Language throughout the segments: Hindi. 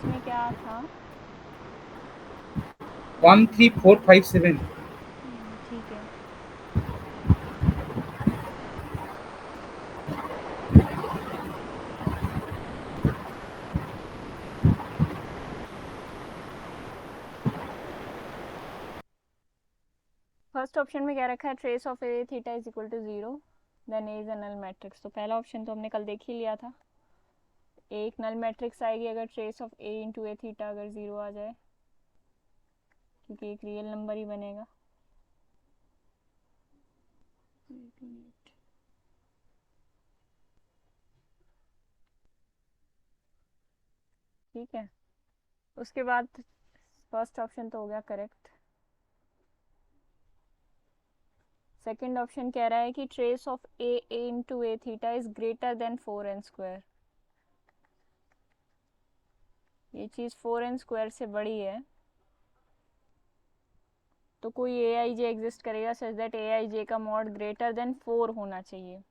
इसमें क्या था? 13457। ठीक है। फर्स्ट ऑप्शन में क्या रखा है? Trace of A theta is equal to 0, then A is a null matrix. तो पहला ऑप्शन तो हमने कल देख ही लिया था। एक नल मैट्रिक्स आएगी अगर trace of A into A theta अगर 0 आ जाए, क्योंकि एक रियल नंबर ही बनेगा। ठीक है, उसके बाद फर्स्ट ऑप्शन तो हो गया करेक्ट। सेकंड ऑप्शन कह रहा है कि trace of A into A theta is greater than 4n²। ये चीज़ 4n² से बड़ी है, तो कोई ए आई जे एग्जिस्ट करेगा सच दैट ए आई जे का मॉड ग्रेटर देन 4 होना चाहिए।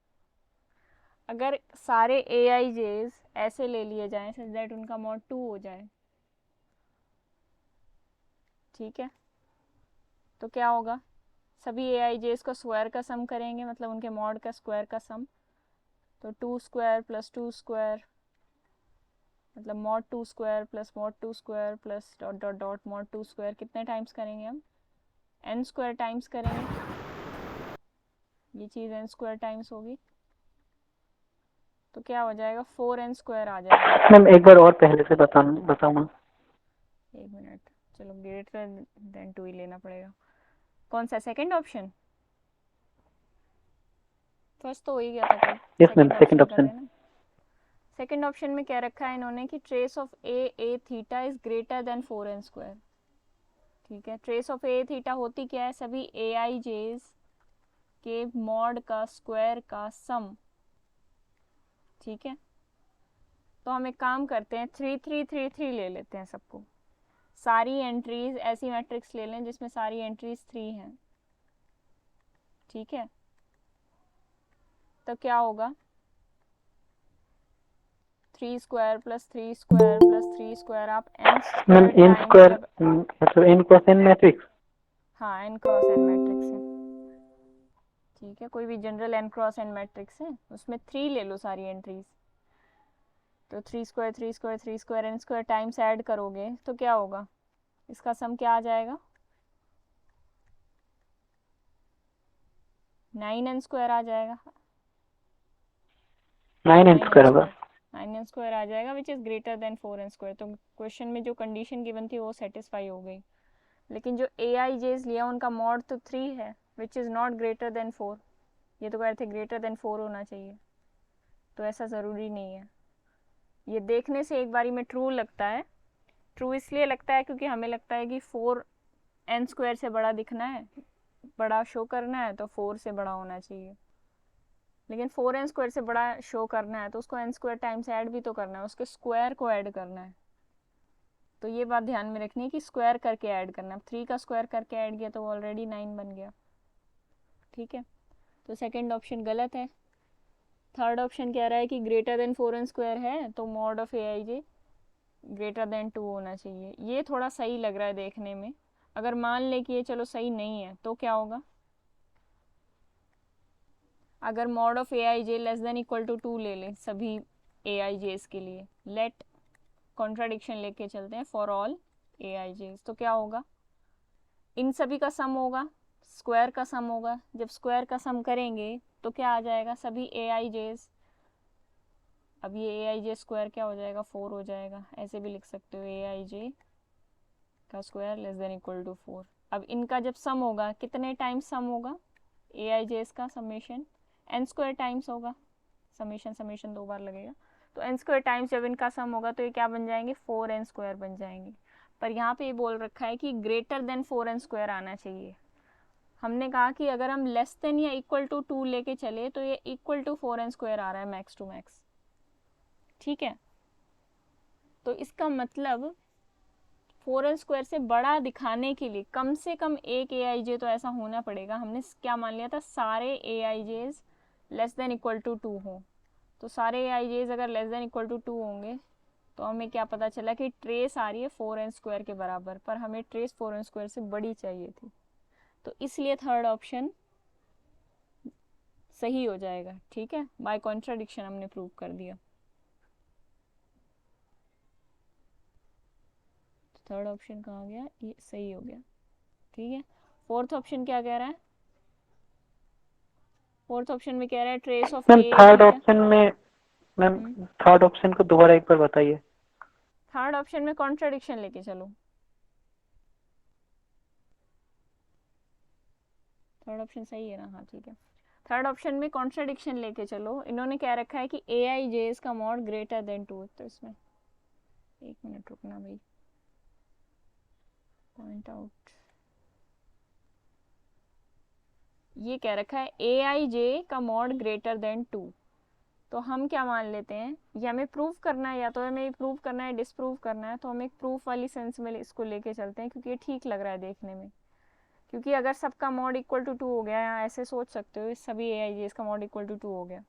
अगर सारे ए आई जेज ऐसे ले लिए जाएं सच दैट उनका मॉड 2 हो जाए, ठीक है, तो क्या होगा? सभी ए आई जेज को स्क्वायर का सम करेंगे, मतलब उनके मॉड का स्क्वायर का सम। तो 2² प्लस 2² मतलब mod 2² plus mod 2² plus dot dot dot mod 2² कितने टाइम्स करेंगे हम? n² टाइम्स करेंगे। ये चीज़ n² टाइम्स होगी, तो क्या हो जाएगा? 4n² आ जाएगा। मैम एक बार और पहले से बताऊँ? एक मिनट, चलो ग्रेटर देन 2 ही लेना पड़ेगा। कौन सा? Second option? फर्स्ट तो हो ही गया था कल, yes ma'am, second second option कर ऑप्शन। लेना। सेकंड ऑप्शन में क्या रखा है इन्होंने कि trace of A theta is greater than 4n²। ठीक है, ट्रेस ऑफ ए थीटा होती क्या है? सभी ए आई जेज के मॉड का स्क्वायर का सम। ठीक है, तो हम एक काम करते हैं, 3 3 3 3 ले लेते हैं सबको। सारी एंट्रीज ऐसी मैट्रिक्स ले लें जिसमें सारी एंट्रीज 3 हैं। ठीक है, तो क्या होगा? 3² प्लस 3² प्लस 3², आप ma'am n² N times square जब, मतलब एन क्रॉस एन मैट्रिक्स। हाँ n क्रॉस n मैट्रिक्स है। ठीक है, कोई भी general n cross n matrix है, उसमें 3 ले लो सारी एंट्रीज। तो 3² 3² 3² n² टाइम्स ऐड करोगे तो क्या होगा? इसका सम क्या आ जाएगा? 9n² आ जाएगा। 9n² होगा। 9n² आ जाएगा which is greater than 4n²। तो क्वेश्चन में जो कंडीशन गिवन थी वो सेटिस्फाई हो गई। लेकिन जो ए आई जेज लिया उनका मॉड तो 3 है which is not greater than 4। ये तो कह रहे थे ग्रेटर देन 4 होना चाहिए, तो ऐसा ज़रूरी नहीं है। ये देखने से एक बारी में ट्रू लगता है। ट्रू इसलिए लगता है क्योंकि हमें लगता है कि 4n² से बड़ा दिखना है, बड़ा शो करना है, तो 4 से बड़ा होना चाहिए। लेकिन 4n² से बड़ा शो करना है तो उसको n² टाइम्स ऐड भी तो करना है, उसके स्क्वायर को ऐड करना है। तो ये बात ध्यान में रखनी है कि स्क्वायर करके ऐड करना है। 3 का स्क्वायर करके ऐड किया तो ऑलरेडी 9 बन गया। ठीक है, तो सेकंड ऑप्शन गलत है। थर्ड ऑप्शन कह रहा है कि ग्रेटर देन 4n² है तो mod of A I J greater than 2 होना चाहिए। ये थोड़ा सही लग रहा है देखने में। अगर मान ले कि ये चलो सही नहीं है तो क्या होगा? अगर mod of A I J less than equal to 2 ले लें सभी ए आई जेस के लिए, लेट कॉन्ट्राडिक्शन लेके चलते हैं फॉर ऑल ए आई जेस, तो क्या होगा? इन सभी का सम होगा, स्क्वायर का सम होगा। जब स्क्वायर का सम करेंगे तो क्या आ जाएगा? सभी ए आई जेस। अब ये ए आई जे स्क्वायर क्या हो जाएगा? 4 हो जाएगा। ऐसे भी लिख सकते हो ए आई जे का square less than equal to 4। अब इनका जब सम होगा कितने टाइम्स सम होगा? ए आई जे का समेशन n² टाइम्स होगा। समेशन समेशन 2 बार लगेगा, तो n² टाइम्स जब इनका सम होगा तो ये क्या बन जाएंगे? 4n² बन जाएंगे। पर यहाँ पे ये बोल रखा है कि ग्रेटर देन 4n² आना चाहिए। हमने कहा कि अगर हम लेस देन या इक्वल टू 2 लेके चले तो ये इक्वल टू 4n² आ रहा है मैक्स टू मैक्स। ठीक है, तो इसका मतलब 4n² से बड़ा दिखाने के लिए कम से कम एक ए आई जे तो ऐसा होना पड़ेगा। हमने क्या मान लिया था? सारे ए आई जेज लेस देन इक्वल टू 2 हो। तो सारे ए आई जेज अगर लेस देन इक्वल टू 2 होंगे तो हमें क्या पता चला कि ट्रेस आ रही है 4n² के बराबर, पर हमें ट्रेस 4n² से बड़ी चाहिए थी, तो इसलिए थर्ड ऑप्शन सही हो जाएगा। ठीक है, बाय कॉन्ट्राडिक्शन हमने प्रूव कर दिया। थर्ड ऑप्शन कहाँ गया, ये सही हो गया। ठीक है, फोर्थ ऑप्शन क्या कह रहा है? फोर्थ ऑप्शन में कह रहा है trace of ma'am A third theta. Option में, मैम थर्ड ऑप्शन को दोबारा एक बार बताइए। थर्ड ऑप्शन में कॉन्ट्राडिक्शन लेके चलो। थर्ड ऑप्शन सही है ना? हाँ ठीक है, थर्ड ऑप्शन में कॉन्ट्राडिक्शन लेके चलो। इन्होंने क्या रखा है कि ए आई जे का मॉड ग्रेटर देन 2, तो इसमें एक मिनट रुकना भाई, पॉइंट आउट। ये कह रखा है ए आई जे का मॉड ग्रेटर देन 2, तो हम क्या मान लेते हैं, ये हमें प्रूव करना है, या तो हमें प्रूव करना है डिसप्रूव करना है, तो हम एक प्रूफ वाली सेंस में इसको लेके चलते हैं, क्योंकि ये ठीक लग रहा है देखने में। क्योंकि अगर सबका मॉड इक्वल टू 2 हो गया, या ऐसे सोच सकते हो सभी ए आई जे का मॉड इक्वल टू 2 हो गया,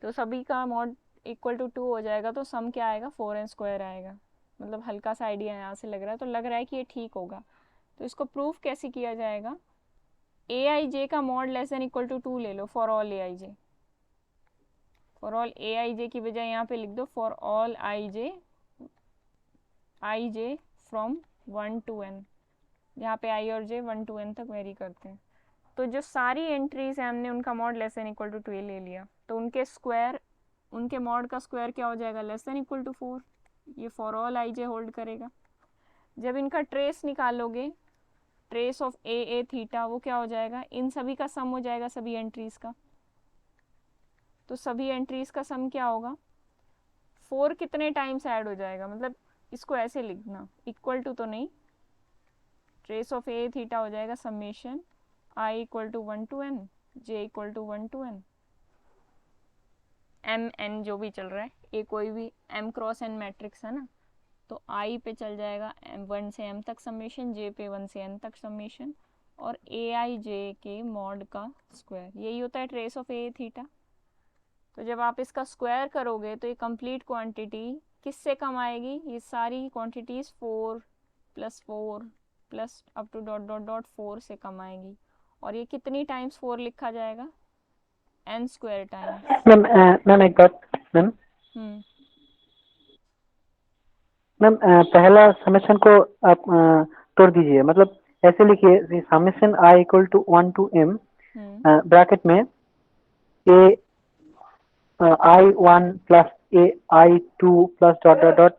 तो सभी का मॉड इक्वल टू 2 हो जाएगा, तो सम क्या आएगा, 4n² आएगा। मतलब हल्का सा आइडिया यहाँ से लग रहा है, तो लग रहा है कि ये ठीक होगा। तो इसको प्रूफ कैसे किया जाएगा, ए आई जे का mod less than equal to 2 ले लो for all a I j. For all a I j की बजाय यहाँ पे लिख दो for all I j from 1 to n, यहाँ पे आई और जे 1 to n तक वेरी करते हैं। तो जो सारी एंट्रीज हैं हमने उनका mod less than equal to 2 ले लिया, तो उनके स्क्वायर, उनके मॉड का स्क्वायर क्या हो जाएगा, लेस देन इक्वल टू 4। ये for all I J hold करेगा। जब इनका ट्रेस निकालोगे, ट्रेस ऑफ ए थीटा, वो क्या हो जाएगा, इन सभी का सम हो जाएगा, सभी एंट्रीज का। तो सभी एंट्रीज का सम क्या होगा, 4 कितने टाइम्स ऐड हो जाएगा, मतलब इसको ऐसे लिखना, इक्वल टू तो नहीं, ट्रेस ऑफ ए थीटा हो जाएगा summation I equal to 1 to n, J equal to 1 to n, M N जो भी चल रहा है, ये कोई भी m क्रॉस n मैट्रिक्स है ना, तो आई पे चल जाएगा 1 से m तक समेशन, जे पे 1 से n तक समेशन, और ए आई जे के मॉड का स्क्वायर, यही होता है ट्रेस ऑफ ए थीटा। तो जब आप इसका स्क्वायर करोगे तो ये कंप्लीट क्वांटिटी किससे कम आएगी, ये सारी quantities 4 + 4 + up to dot dot dot 4 से कम आएगी। और ये कितनी टाइम्स 4 लिखा जाएगा, n² टाइम्स। मैम मैम एक बात, मैम मैम पहला समेशन को आप तोड़ दीजिए, मतलब ऐसे लिखिए, summation I equal to 1 to m bracket में A I1 plus A I2 plus dot dot dot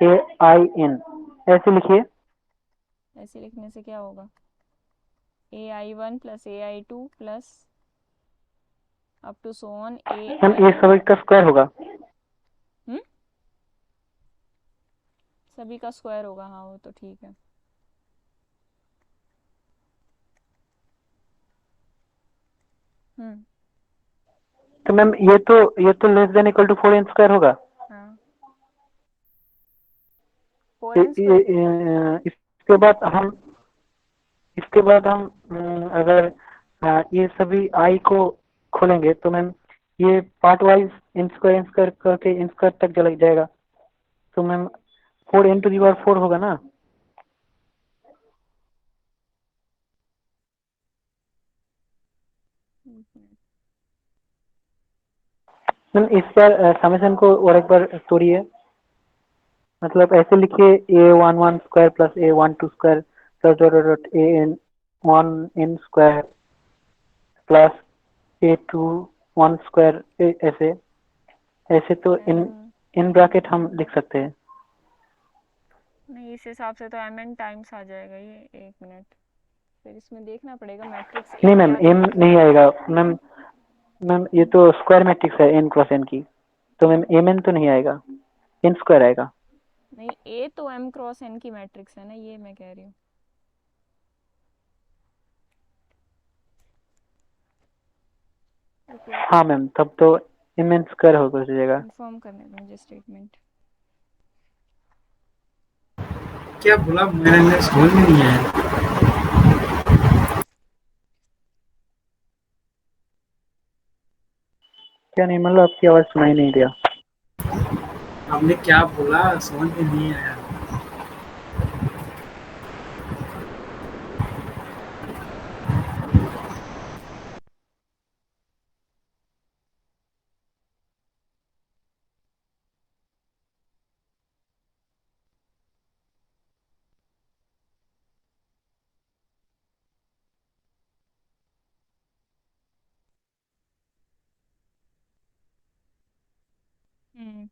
A I N, ऐसे लिखिए। ऐसे लिखने से क्या होगा, ai1 + ai2 plus up to so on ma'am ये सभी का स्क्वायर होगा। सभी का स्क्वायर होगा, हाँ वो तो ठीक है। तो मैम ये तो less than equal to 4n² होगा। हाँ, इसके बाद हम अगर ये सभी आई को खोलेंगे तो मैम ये पार्ट वाइज n² करके n² तक चला जाएगा, तो मैम 4n⁴ होगा ना। मैम इस बार समेशन को और एक बार तोड़िए, मतलब ऐसे लिखिए a11² plus a12² plus dot dot dot an1n² plus a21², ऐसे ऐसे तो इन ब्रैकेट हम लिख सकते हैं। नहीं, इस हिसाब से तो mn टाइम्स आ जाएगा ये, एक मिनट, फिर इसमें देखना पड़ेगा मैट्रिक्स। नहीं मैम m नहीं आएगा मैम, ये तो स्क्वायर मैट्रिक्स है n क्रॉस n की, तो मैम mn तो नहीं आएगा, n² आएगा। नहीं, ए तो m क्रॉस n की मैट्रिक्स है ना, ये मैं कह रही हूँ। हाँ मैम, तब तो mn² हो जाएगा। कंफर्म करने दो मुझे स्टेटमेंट। क्या बोला, मैंने समझ में नहीं आया। क्या नहीं, मतलब आपकी आवाज सुनाई नहीं दिया। आपने क्या बोला समझ में नहीं आया।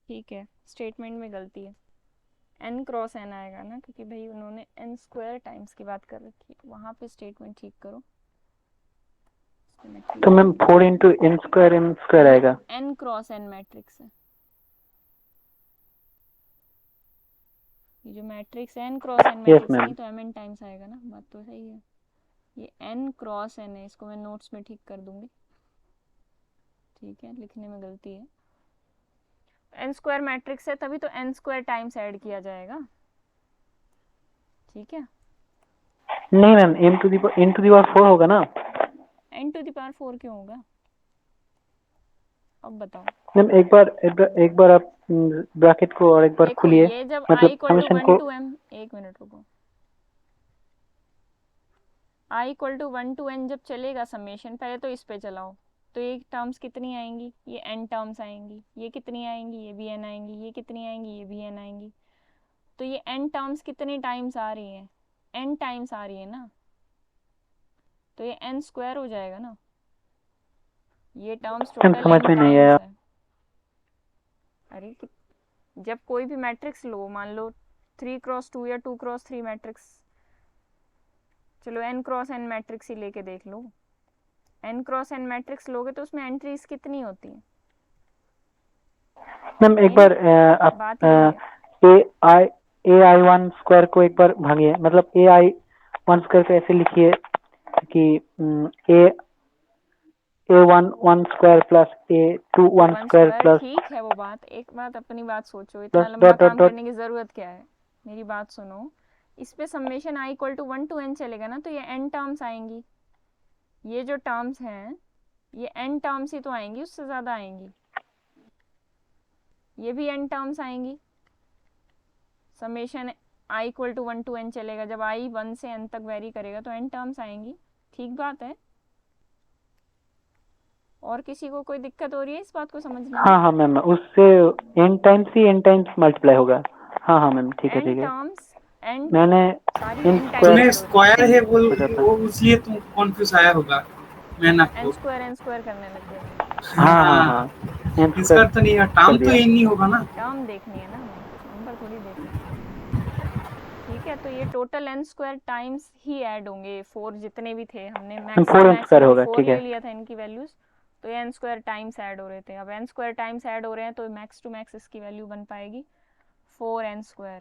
ठीक है, स्टेटमेंट में गलती है, एन क्रॉस एन आएगा ना, क्योंकि भाई उन्होंने एन स्क्वायर टाइम्स की बात कर रखी है, वहाँ पे स्टेटमेंट ठीक करो। इसको मैं ठीक तो मैम करती 4 इंटू एन स्क्वायर हूँ। आएगा। एन क्रॉस एन मैट्रिक्स है, ये जो मैट्रिक्स है N cross N yes matrix ma'am. नहीं तो एम एन टाइम्स आएगा ना, बात तो सही है। ये एन क्रॉस एन है, इसको मैं नोट्स में ठीक कर दूंगी। ठीक है, लिखने में गलती है। एन स्क्वायर मैट्रिक्स है तभी तो एन स्क्वायर टाइम्स ऐड किया जाएगा। ठीक है, नहीं ma'am, N to the power 4 होगा ना। एन टू द पावर 4 क्यों होगा, अब बताओ। मैम एक बार आप ब्रैकेट को और एक बार देखो खोलिए, ये जब आई मतलब इक्वल टू समेशन वन को। टू एम, एक मिनट रुको, i equal to one to n जब चलेगा समेशन, पहले तो इस पे चलाओ, तो ये टर्म्स कितनी आएंगी, ये एन टर्म्स आएंगी, ये कितनी आएंगी, ये भी एन आएंगी, ये कितनी आएंगी, ये भी एन आएंगी। तो ये एन टर्म्स कितने टाइम्स आ रही हैं, एन टाइम्स आ रही है ना, तो ये एन स्क्वायर हो जाएगा ना, ये टर्म्स मैम टोटल समझ एन में नहीं आया। टाइम्स है। अरे जब कोई भी मैट्रिक्स लो, मान लो 3x2 या 2x3 मैट्रिक्स, चलो एन क्रॉस एन मैट्रिक्स ही लेके देख लो, एन क्रॉस एन मैट्रिक्स लोगे तो उसमें एंट्रीज कितनी होती हैं, मैम एक यही बार ना, आप बात यही है। ए आई 1 स्क्वायर को एक बार भागिए, मतलब AI 1 स्क्वायर को ऐसे लिखिए कि ए A1 1 square plus A2 1 one square square plus ठीक है, वो बात, एक बात अपनी बात सोचो, इतना प्लस लंबा डॉट डॉट काम डॉट। करने की ज़रूरत क्या है, मेरी बात सुनो। इस पे summation I equal to one to N चलेगा ना, तो ये एन टर्म्स आएंगी, ये जो टर्म्स हैं ये एन टर्म्स ही तो आएंगी, उससे ज़्यादा आएंगी, ये भी एन टर्म्स आएंगी। Summation I equal to one to N चलेगा, जब आई 1 से एन तक वेरी करेगा तो एन टर्म्स आएंगी, ठीक बात है। और किसी को कोई दिक्कत हो रही है इस बात को समझने में? हाँ हाँ मैम, उससे एन टाइम्स मल्टीप्लाई होगा। हाँ हाँ मैम, ठीक है एन ठीक है। टर्म्स, एन, मैंने सारी इन एन टाइम्स स्क्वायर तूने ऐड हो रही है। स्क्वायर है बोल सोचा था। वो इसलिए तुम कॉन्फ्यूज आया होगा, मैं ना एन को। स्क्वायर एन स्क्वायर करने लग गए तुम। हाँ हाँ हाँ, हाँ, एन इसका स्क्वायर तो नहीं है, कर टाइम तो दिया। ये नहीं होगा ना। टर्म देखनी है ना हमें, नंबर थोड़ी देखना है। ठीक है, तो ये टोटल एन स्क्वायर टाइम्स ही ऐड होंगे, 4 जितने भी थे, हमने max to 4 N max square यहाँ होगा, 4 ठीक ले है। लिया था इनकी वैल्यूज, तो ये एन स्क्वायर टाइम्स ऐड हो रहे थे। अब एन स्क्वायर टाइम्स ऐड हो रहे हैं तो मैक्स टू मैक्स इसकी वैल्यू बन पाएगी 4n²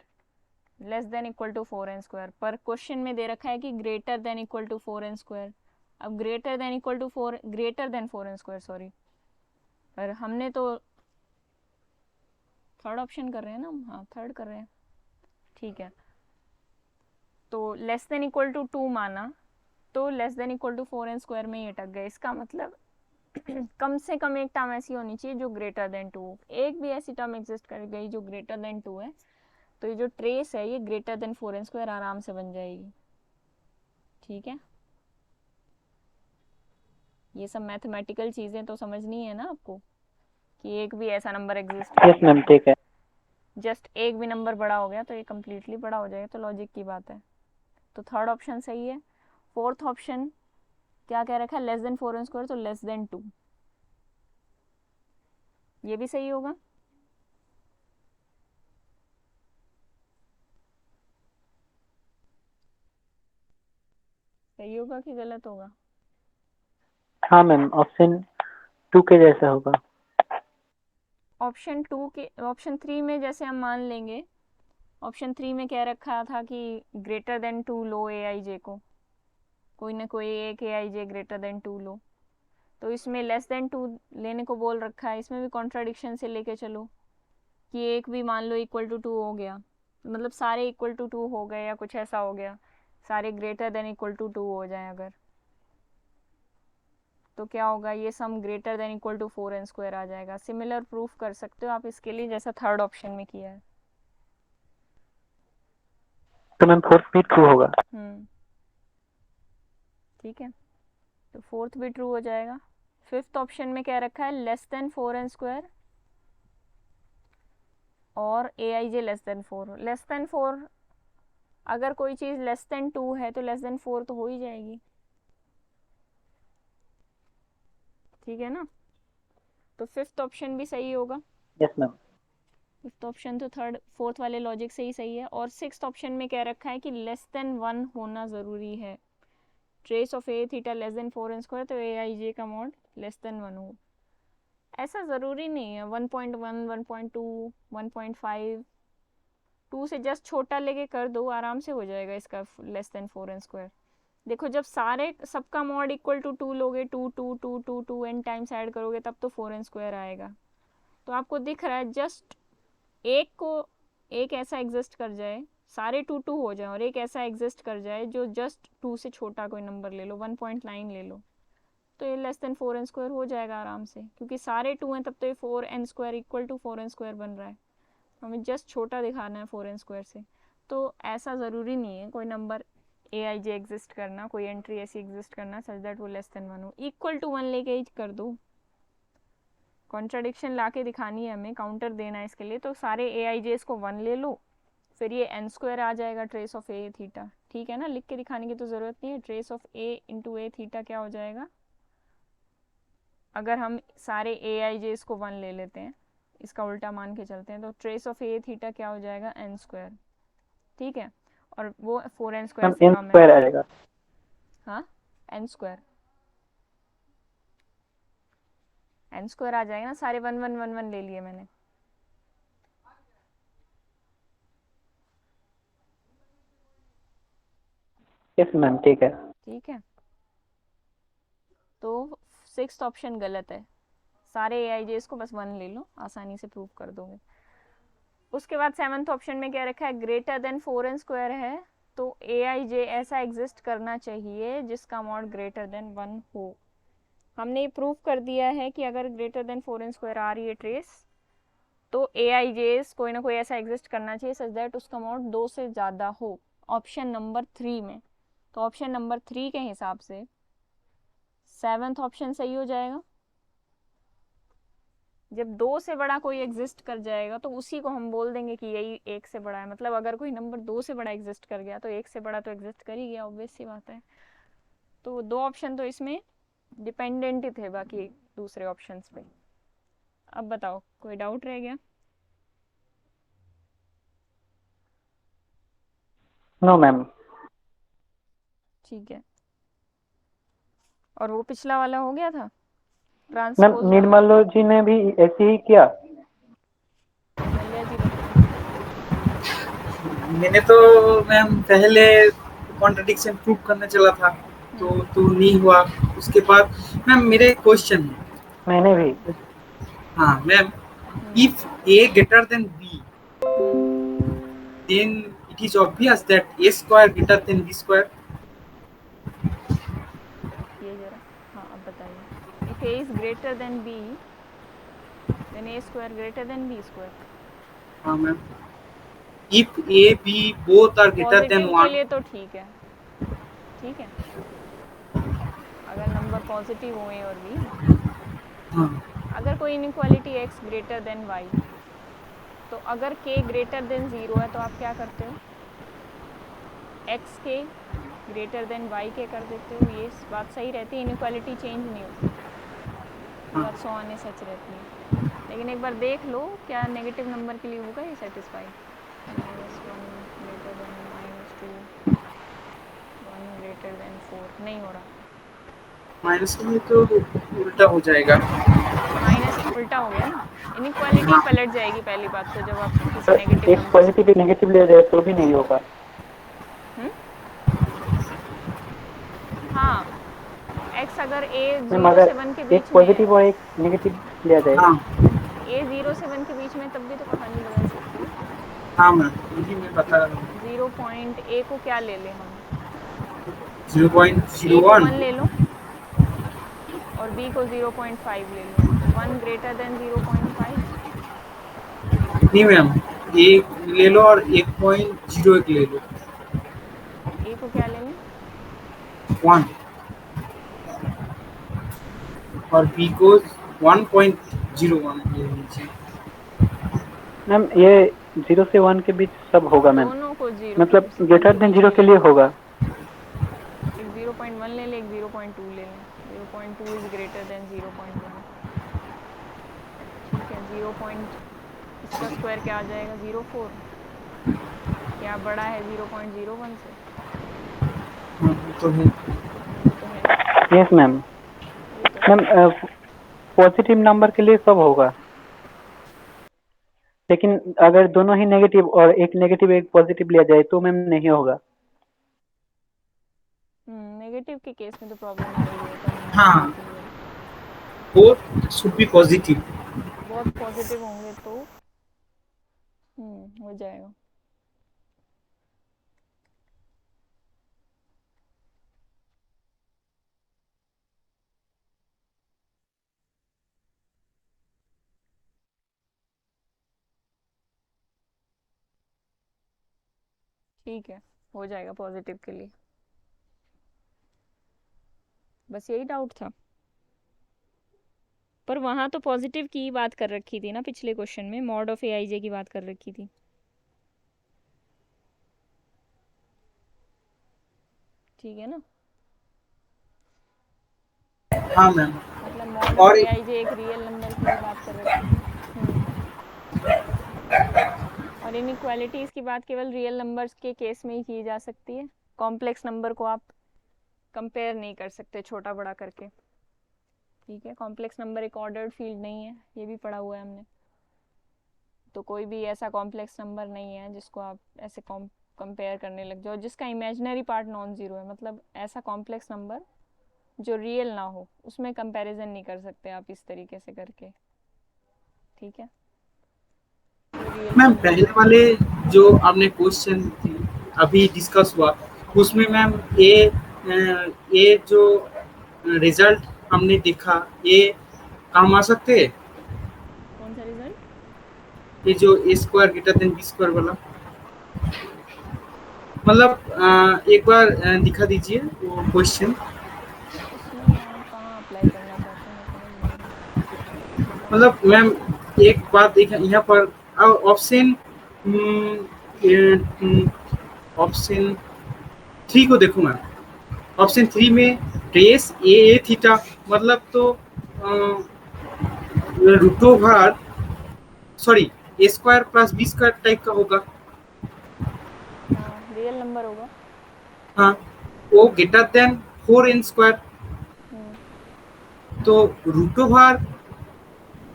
less than equal to 4n²। पर क्वेश्चन में दे रखा है कि greater than equal to 4n²। अब greater than equal to 4, greater than 4n², sorry, पर हमने तो थर्ड ऑप्शन कर रहे हैं ना हम, हाँ थर्ड कर रहे हैं, ठीक है। तो लेस देन इक्वल टू 2 माना, तो less than equal to 4n² में ही अटक गए, इसका मतलब कम से कम एक टर्म ऐसी होनी चाहिए जो ग्रेटर देन 2, एक भी ऐसी टर्म एग्जिस्ट कर गई जो ग्रेटर देन 2 है, तो ये जो ट्रेस है ये ग्रेटर देन 4n² आराम से बन जाएगी। ठीक है, ये सब मैथमेटिकल चीज़ें तो समझनी है ना आपको, कि एक भी ऐसा नंबर एग्जिस्ट कर यस गया, मैम, ठीक है। जस्ट एक भी नंबर बड़ा हो गया तो ये कम्प्लीटली बड़ा हो जाएगा, तो लॉजिक की बात है। तो थर्ड ऑप्शन सही है। फोर्थ ऑप्शन क्या कह रखा है, लेस देन 4n², तो लेस देन 2, ये भी सही होगा। सही होगा कि गलत होगा? हाँ मैम, ऑप्शन 2 के जैसा होगा। ऑप्शन 3 में जैसे हम मान लेंगे, ऑप्शन 3 में कह रखा था कि ग्रेटर देन 2 लो ए आई जे को, कोई ना कोई एक ए आई जे ग्रेटर देन 2 लो, तो इसमें लेस देन 2 लेने को बोल रखा है, इसमें भी कॉन्ट्राडिक्शन से लेके चलो कि एक भी मान लो इक्वल टू 2 हो गया, मतलब सारे इक्वल टू 2 हो गए या कुछ ऐसा हो गया, सारे ग्रेटर देन इक्वल टू 2 हो जाए अगर, तो क्या होगा, ये sum greater than equal to 4n² आ जाएगा। सिमिलर प्रूफ कर सकते हो आप इसके लिए, जैसा थर्ड ऑप्शन में किया है। तो मैम फोर्थ भी ट्रू होगा। ठीक है, तो फोर्थ भी ट्रू हो जाएगा। फिफ्थ ऑप्शन में क्या रखा है, लेस देन 4n² और aij less than 4। Less than 4, अगर कोई चीज़ लेस देन 2 है तो लेस देन 4 तो हो ही जाएगी, ठीक है ना। तो फिफ्थ ऑप्शन भी सही होगा। Yes ma'am. फिफ्थ ऑप्शन तो थर्ड फोर्थ वाले लॉजिक से ही सही है। और सिक्स्थ ऑप्शन में क्या रखा है कि लेस देन 1 होना ज़रूरी है। Trace of A theta less than 4n², तो ए आई जे का मॉड लेस देन 1 हो। ऐसा ज़रूरी नहीं है, 1.1, 1.2, 1.5, 2 से जस्ट छोटा लेके कर दो, आराम से हो जाएगा इसका लेस देन 4n²। देखो जब सारे सबका मॉड इक्वल टू 2 लोगे, 2 2 2 2 2 n टाइम्स ऐड करोगे तब तो 4n² आएगा। तो आपको दिख रहा है जस्ट एक ऐसा एग्जिस्ट कर जाए, सारे 2 2 हो जाए, और एक ऐसा एग्जिस्ट कर जाए जो जस्ट 2 से छोटा कोई नंबर ले लो, 1.9 ले लो, तो ये लेस देन 4n² हो जाएगा आराम से, क्योंकि सारे 2 हैं तब तो ये 4n² इक्वल टू 4n² बन रहा है। हमें जस्ट छोटा दिखाना है 4n² से। तो ऐसा ज़रूरी नहीं है कोई number A I J exist करना, कोई एंट्री ऐसी एग्जिस्ट करना सच दैट वो लेस देन 1 हो। इक्वल टू 1 लेके ही कर दो, कॉन्ट्राडिक्शन ला के दिखानी है हमें, काउंटर देना है इसके लिए। तो सारे ए आई जेस को 1 ले लो, फिर ये n² आ जाएगा ट्रेस ऑफ ए थीटा, ठीक है ना। लिख के दिखाने की तो ज़रूरत नहीं है। Trace of A into A theta क्या हो जाएगा, अगर हम सारे ए आई जेस को 1 ले लेते हैं, इसका उल्टा मान के चलते हैं, तो ट्रेस ऑफ ए थीटा क्या हो जाएगा, n², ठीक है। और वो 4n² से कम है। n² आएगा। हाँ, n² आ जाएगा ना, सारे 1 1 1 1 ले लिए मैंने। यस मैम, ठीक है। ठीक है, तो सिक्स्थ ऑप्शन गलत है। सारे ए आई जेस को बस 1 ले लो, आसानी से प्रूव कर दोगे। उसके बाद सेवन्थ ऑप्शन में क्या रखा है, ग्रेटर देन 4n² है, तो ए आई जे ऐसा एग्जिस्ट करना चाहिए जिसका मॉड ग्रेटर देन 1 हो। हमने ये प्रूव कर दिया है कि अगर ग्रेटर देन 4n² आ रही है ट्रेस, तो ए आई जेस कोई ना कोई ऐसा एग्जिस्ट करना चाहिए सच दैट उसका मॉड 2 से ज़्यादा हो, ऑप्शन नंबर 3 में। तो ऑप्शन नंबर 3 के हिसाब से सेवन्थ ऑप्शन सही हो जाएगा। जब 2 से बड़ा कोई एग्जिस्ट कर जाएगा तो उसी को हम बोल देंगे कि यही 1 से बड़ा है। मतलब अगर कोई नंबर 2 से बड़ा एग्जिस्ट कर गया तो 1 से बड़ा तो एग्जिस्ट कर ही गया, ऑब्वियस सी बात है। तो 2 ऑप्शन तो इसमें डिपेंडेंट ही थे बाकी दूसरे ऑप्शंस पे। अब बताओ, कोई डाउट रह गया? No ma'am. ठीक है, और वो पिछला वाला हो गया था मैम ट्रांसपोज वाला। निर्मलो जी ने भी ऐसे ही किया। निर्मल्या जी बताएं। मैंने तो मैम पहले कॉन्ट्रडिक्शन प्रूव करने चला था, तो नहीं हुआ। उसके बाद मैम मेरे क्वेश्चन है। मैंने भी। हाँ ma'am, if a greater than b, then it is obvious that a square greater than b square. ये जरा, हाँ अब बताइए। If a is greater than b, then a square greater than b square। हाँ ma'am, if a b both are greater than positive के 1. लिए तो ठीक है, ठीक है, अगर नंबर पॉजिटिव हो ए और बी। हाँ अगर कोई inequality x greater than y, तो अगर k ग्रेटर देन 0 है तो आप क्या करते हो, x k greater than y k कर देते हो। ये बात सही रहती है, इनइक्वालिटी चेंज नहीं होती, ये बात सो आने सच रहती है। लेकिन एक बार देख लो क्या नेगेटिव नंबर के लिए होगा ये satisfy. -1 greater than -2, 1 greater than 4 नहीं हो रहा। माइनस में तो उल्टा हो जाएगा। माइनस उल्टा हो गया ना, इनइक्वालिटी पलट जाएगी पहली बात तो, जब आप किसी नेगेटिव एक नंबर पॉजिटिव नेगेटिव ले जाए तो भी नहीं होगा। हाँ, x अगर a मैम 0 अगर से 1 के एक बीच में है, पॉजिटिव और एक नेगेटिव लिया जाए। हाँ a 0 से 1 के बीच में, तब भी तो कहानी बदल सकती है। हाँ मैम, यही मैं बता रहा हूँ। 0 पॉइंट a को क्या ले लें हम, a को 1 0.01 ले लो, और और b को 0.5 ले लो, तो 1 ग्रेटर देन 0.5। नहीं मैम, एक ले लो और 1.01 ले लो। a को क्या ले लें? 1 और b को 1.01 ले लीजिए। मैम ये 0 से 1 के बीच सब होगा मैम, दोनों को 0 मतलब से ग्रेटर देन 0 के लिए होगा। एक 0.1 ले लें, एक 0.2 ले लें। 0.2 इज ग्रेटर देन 0.1। ठीक है, 0. इसका स्क्वायर क्या आ जाएगा? 0.4। क्या बड़ा है 0.01 से? हाँ, तो है। वो तो है ही, यस मैम। वो तो है। मैम पॉजिटिव नंबर के लिए सब होगा, लेकिन अगर दोनों ही नेगेटिव और एक नेगेटिव एक पॉजिटिव लिया जाए तो मैम नहीं होगा। नेगेटिव के केस में तो प्रॉब्लम आ रही है, तब नहीं हाँ, possible. Both should be positive. बहुत पॉजिटिव होंगे तो हो जाएगा। ठीक है, हो जाएगा पॉजिटिव के लिए। बस यही डाउट था, पर वहां तो पॉजिटिव की ही बात कर रखी थी ना, पिछले क्वेश्चन में मॉड ऑफ एआईजे की बात कर रखी थी। ठीक है ना, हाँ मैम। मतलब मॉड ऑफ और एआईजे एक रियल नंबर की ही बात कर रखी थी। और इनइक्वालिटीज़ की बात केवल रियल नंबर्स के केस में ही की जा सकती है। कॉम्प्लेक्स नंबर को आप कंपेयर नहीं कर सकते छोटा बड़ा करके। ठीक है, कॉम्प्लेक्स नंबर एक ऑर्डर्ड फील्ड नहीं है, ये भी पढ़ा हुआ है हमने। तो कोई भी ऐसा कॉम्प्लेक्स नंबर नहीं है जिसको आप ऐसे कंपेयर करने लग जाओ, जिसका इमेजिनरी पार्ट नॉन ज़ीरो है। मतलब ऐसा कॉम्प्लेक्स नंबर जो रियल ना हो, उसमें कंपैरिजन नहीं कर सकते आप इस तरीके से करके। ठीक है, ये रियल मैम वैल्यू पहले है। वाले जो आपने क्वेश्चन अभी डिस्कस हुआ, उसमें मैम ये जो रिजल्ट हमने देखा, ये काम आ सकते हैं? कौन सा रिजल्ट? ये जो a square greater than b square वाला, मतलब एक बार दिखा दीजिए वो क्वेश्चन। इसमें आप कहाँ अप्लाई करना चाहते हैं, मैं समझ नहीं रही। मतलब मैम एक बात देखा यहाँ पर, ऑप्शन ऑप्शन 3 को देखो मैम। ऑप्शन 3 में ट्रेस ए थीटा, मतलब तो root over, sorry, a square plus b square type का होगा। हाँ, रियल नंबर होगा। हाँ, वो ग्रेटर देन 4n²। हम्म तो रूट ओवर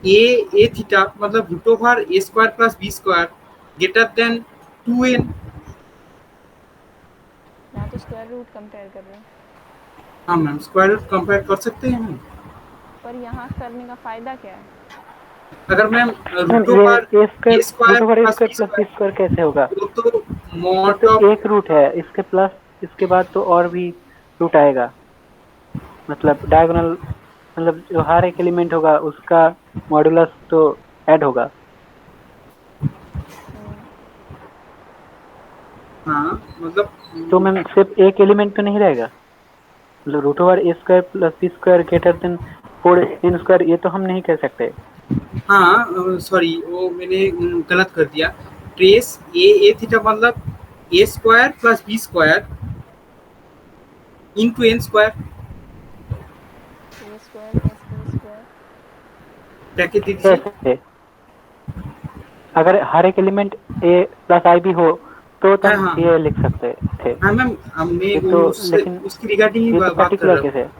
ए थीटा, मतलब root over a square plus b square greater than 2n। यहाँ तो स्क्वायर रूट कंपेयर कर रहे हैं, हाँ मैम, स्क्वायर रूट कंपेयर कर सकते हैं हम। पर यहाँ करने का फायदा क्या है? अगर मैम मैम रूट ये over a square a root square over a plus square b plus b square, square कैसे होगा? वो तो ये मॉड तो ऑफ, एक रूट है, इसके प्लस इसके बाद तो और भी रूट आएगा। मतलब डायगोनल, मतलब जो हर एक एलिमेंट होगा उसका मॉडुलस तो ऐड होगा। हम्म हाँ मतलब तो मैम सिर्फ एक एलिमेंट तो नहीं रहेगा, मतलब root over a square plus b square greater than 4n², ये तो हम नहीं कह सकते। हाँ सॉरी, वो मैंने गलत कर दिया। ट्रेस ए थीटा मतलब a square plus b square into n square, a square plus b square. Bracket दे दीजिए। कैसे? अगर हर एक एलिमेंट ए प्लस आई भी हो तो हाँ हम हाँ ये लिख सकते थे। हाँ मैम, मैं ये तो लेकिन उसकी रिगार्डिंग ही ये तो बात कर पर्टिकुलर रहा केस है। हूँ।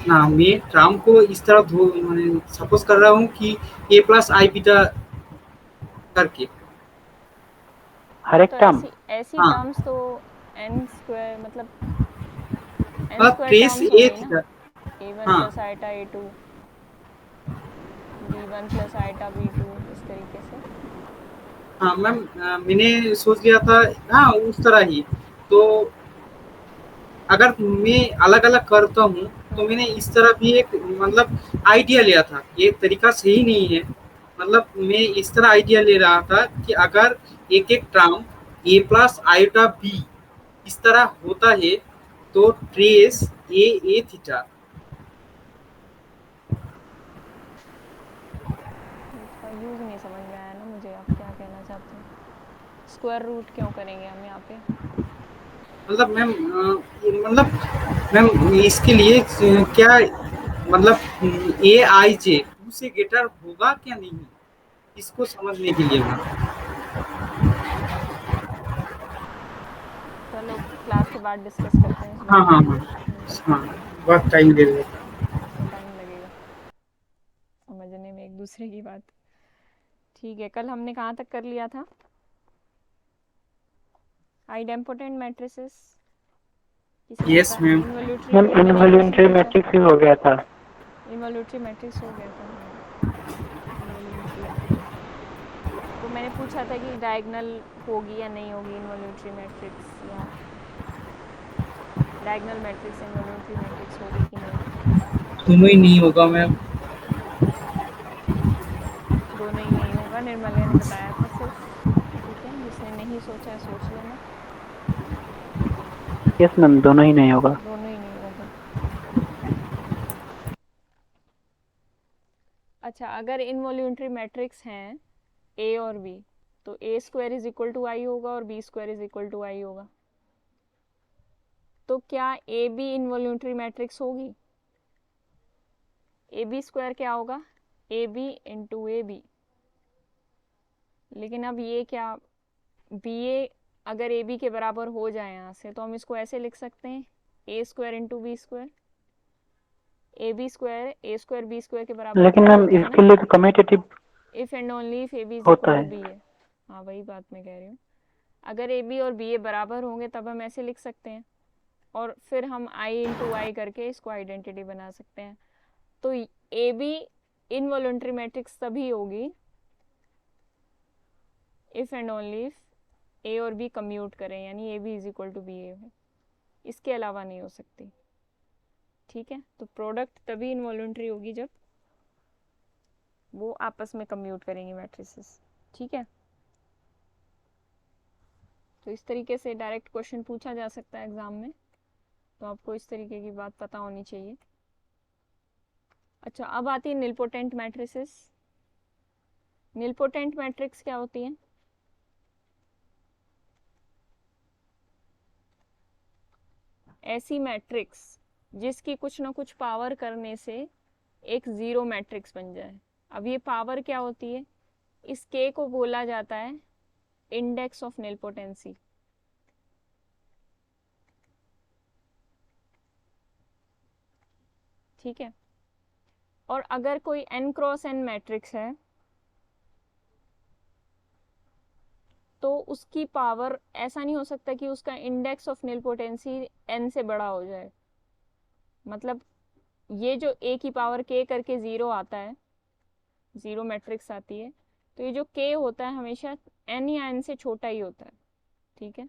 हाँ, मैं ट्राम को इस तरह सपोज कर रहा हूँ कि ए प्लस आई बीटा करके। हर हाँ, एक तो टर्म। ऐसी ऐसी हाँ, टर्म्स तो एन स्क्वायर, मतलब एन मतलब स्क्वायर ट्रेस टर्म्स ए होंगी ना। थीटा। ए वन हाँ plus iota A two, B one plus iota B two, इस तरीके से। हाँ मैम, मैंने सोच लिया था, हाँ उस तरह ही। तो अगर मैं अलग अलग करता हूँ तो मैंने इस तरह भी एक मतलब आइडिया लिया था। ये तरीका सही नहीं है, मतलब मैं इस तरह आइडिया ले रहा था कि अगर एक एक टर्म ए प्लस आयोटा बी इस तरह होता है तो ट्रेस ए थीटा। इसका यूज़ नहीं समझ में आया ना मुझे, आप क्या कहना चाहते हैं। स्क्वायर रूट क्यों करेंगे हम यहाँ पे? मतलब मैम मैम इसके लिए क्या मतलब ए आई जे टू से ग्रेटर होगा क्या नहीं, इसको समझने के लिए मैम। चलो क्लास के बाद डिस्कस करते हैं इस हाँ बारे हाँ में। हाँ हाँ, बहुत टाइम ले रहे। तो टाइम लगेगा समझने में एक दूसरे की बात। ठीक है, कल हमने कहाँ तक कर लिया था? आइडेम्पोटेंट मैट्रिसेस किसने यस बताया? मैम। इन्वोल्यूटरी मैम में मैंने क्वेश्चन इनवॉल्यूंटरी पूछा। मैट्रिक्स ही हो गया था। इन्वोल्यूटरी मैट्रिक्स हो गया था, हाँ इन्वोल्यूटरी। तो मैंने पूछा था कि डायगोनल होगी या नहीं होगी इन्वोल्यूटरी मैट्रिक्स, या डायगोनल मैट्रिक्स इन्वोल्यूटरी मैट्रिक्स होगी कि नहीं। दोनों ही नहीं होगा मैम। दोनों ही नहीं होगा, निर्मल्या ने बताया था सिर्फ। ठीक है, जिसने नहीं सोचा है सोच लेना। यस मैम, दोनों ही नहीं होगा। दोनों ही नहीं होगा। अच्छा, अगर इनवॉल्यूंटरी मैट्रिक्स हैं ए और बी, तो a square is equal to I होगा और b square is equal to I होगा। तो क्या ए बी इनवॉल्यूंटरी मैट्रिक्स होगी? ए बी स्क्वायर क्या होगा? A B into A B. लेकिन अब ये क्या, बी ए अगर ए बी के बराबर हो जाए यहाँ से, तो हम इसको ऐसे लिख सकते हैं a square into b square. A b square a square b square के बराबर लेकिन नहीं मैम होता है इसके ना, लिए तो commutative if and only if A B is होता इक्वल टू है। बी है। हाँ वही बात मैं कह रही हूँ, अगर ए बी और बी ए बराबर होंगे तब हम ऐसे लिख सकते हैं, और फिर हम आई इंटू आई करके इसको आइडेंटिटी बना सकते हैं। तो ए बी इनवॉल्यूंटरी मैट्रिक्स तभी होगी if and only if a और बी कम्यूट करें, यानी a B is equal to b a हो, इसके अलावा नहीं हो सकती। ठीक है, तो प्रोडक्ट तभी इनवॉल्यूंटरी होगी जब वो आपस में कम्यूट करेंगे मैट्रिसेस। ठीक है, तो इस तरीके से डायरेक्ट क्वेश्चन पूछा जा सकता है एग्जाम में, तो आपको इस तरीके की बात पता होनी चाहिए। अच्छा, अब आती है निलपोटेंट मैट्रिसेस। निलपोटेंट मैट्रिक्स क्या होती है? ऐसी मैट्रिक्स जिसकी कुछ ना कुछ पावर करने से एक जीरो मैट्रिक्स बन जाए। अब ये पावर क्या होती है? इस के को बोला जाता है इंडेक्स ऑफ निलपोटेंसी। ठीक है, और अगर कोई n क्रॉस n मैट्रिक्स है तो उसकी पावर, ऐसा नहीं हो सकता कि उसका इंडेक्स ऑफ निलपोटेंसी n से बड़ा हो जाए। मतलब ये जो a की पावर k करके ज़ीरो आता है, ज़ीरो मैट्रिक्स आती है, तो ये जो k होता है हमेशा n या n से छोटा ही होता है। ठीक है,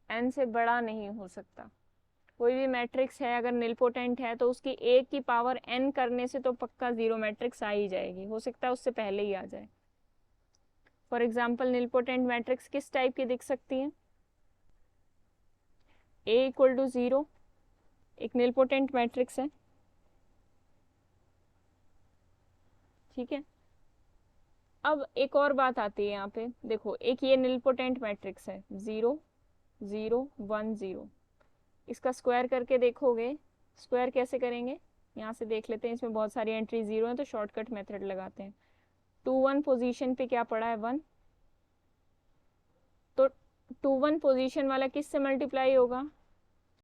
n से बड़ा नहीं हो सकता। कोई भी मैट्रिक्स है अगर निलपोटेंट है तो उसकी a की पावर n करने से तो पक्का ज़ीरो मैट्रिक्स आ ही जाएगी, हो सकता है उससे पहले ही आ जाए। फॉर एग्जाम्पल निलपोटेंट मैट्रिक्स किस टाइप की दिख सकती है? a इक्वल टू ज़ीरो एक निलपोटेंट मैट्रिक्स है। ठीक है, अब एक और बात आती है यहाँ पे, देखो एक ये निलपोटेंट मैट्रिक्स है 0 0 1 0, इसका स्क्वायर करके देखोगे। स्क्वायर कैसे करेंगे यहाँ से देख लेते हैं, इसमें बहुत सारी एंट्री 0 है तो शॉर्टकट मेथड लगाते हैं। 2 1 पोजीशन पे क्या पड़ा है 1, तो 2 1 पोजीशन वाला किस से मल्टीप्लाई होगा?